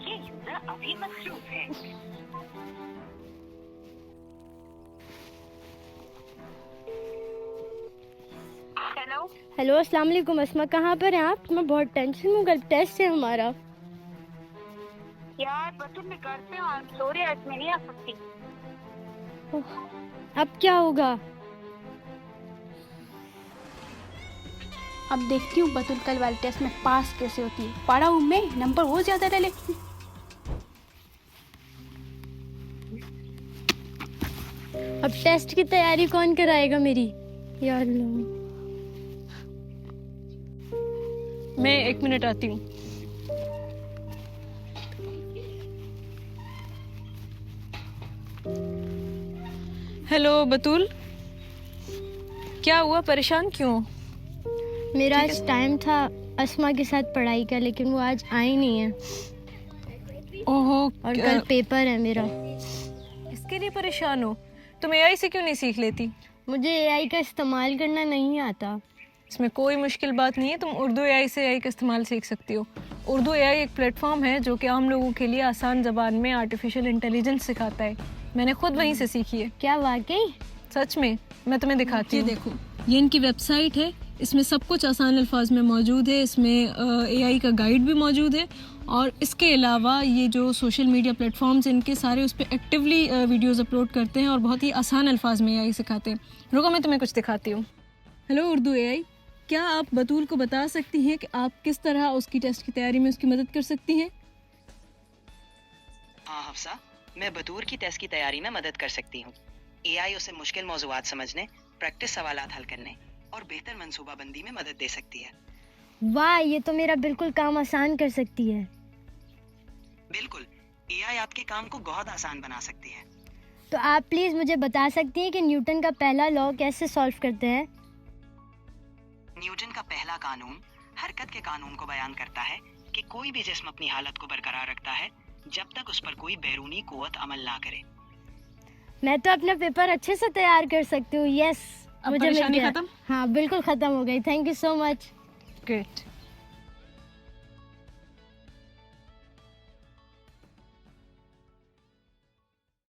ये यूजर अभी मसरूफ है। हेलो हेलो, अस्सलाम वालेकुम। अस्मा, कहाँ पर हैं आप? मैं बहुत टेंशन में हूँ, कल टेस्ट है हमारा। यार बतूल मैं घर पे हूँ, सॉरी आज मैं नहीं आ सकती। अब क्या होगा? अब देखती हूँ बतूल कल वाले टेस्ट में पास कैसे होती है। पढ़ा हूँ मैं, नंबर वो ज़्यादा ले लेती हूँ। अब टेस्ट की तैयारी कौन कराएगा मेरी? या अल्लाह। मैं 1 मिनट आती हूँ। हेलो बतूल, क्या हुआ, परेशान क्यों? मेरा आज टाइम था अस्मा के साथ पढ़ाई का, लेकिन वो आज आई नहीं है। ओहो, और कल पेपर है मेरा। इसके लिए परेशान हो? तुम एआई से क्यों नहीं सीख लेती? मुझे एआई का इस्तेमाल करना नहीं आता। इसमें कोई मुश्किल बात नहीं है, तुम उर्दू एआई से एआई का इस्तेमाल सीख सकती हो। उर्दू एआई एक प्लेटफॉर्म है जो कि आम लोगों के लिए आसान ज़बान में आर्टिफिशियल इंटेलिजेंस सिखाता है। मैंने खुद वहीं से सीखी है। क्या वाकई? सच में, मैं तुम्हें दिखाती हूँ। देखो, ये इनकी वेबसाइट है, इसमें सब कुछ आसान अल्फाज में मौजूद है। इसमें एआई का गाइड भी मौजूद है, और इसके अलावा ये जो सोशल मीडिया प्लेटफॉर्म्स इनके सारे उस पर एक्टिवली वीडियोज़ अपलोड करते हैं और बहुत ही आसान अल्फाज में एआई सिखाते हैं। रुको, मैं तुम्हें कुछ दिखाती हूँ। हेलो उर्दू एआई, क्या आप बतूल को बता सकती हैं कि आप किस तरह उसकी टेस्ट की तैयारी में उसकी मदद कर सकती हैं? हाँ हफ्सा, मैं बतूर की टेस्ट की तैयारी में मदद कर सकती हूँ। एआई उसे मुश्किल मौज़ूआत समझने, प्रैक्टिस सवालात हल करने और बेहतर मंसूबाबंदी में मदद दे सकती है। वाह, ये तो मेरा बिल्कुल काम आसान कर सकती है। बिल्कुल, एआई आपके काम को बहुत आसान बना सकती है। तो आप प्लीज मुझे बता सकती हैं कि न्यूटन का पहला लॉ कैसे सॉल्व करते हैं? न्यूटन का पहला कानून हरकत के कानून को बयान करता है कि कोई भी जिस्म अपनी हालत को बरकरार रखता है जब तक उस पर कोई बैरूनी कुव्वत अमल ना करे। मैं तो अपना पेपर अच्छे से तैयार कर सकती हूँ। यस, अब मुझे मिल परेशानी गया। खत्म? हाँ, बिल्कुल खत्म हो गई। Thank you so much. Great.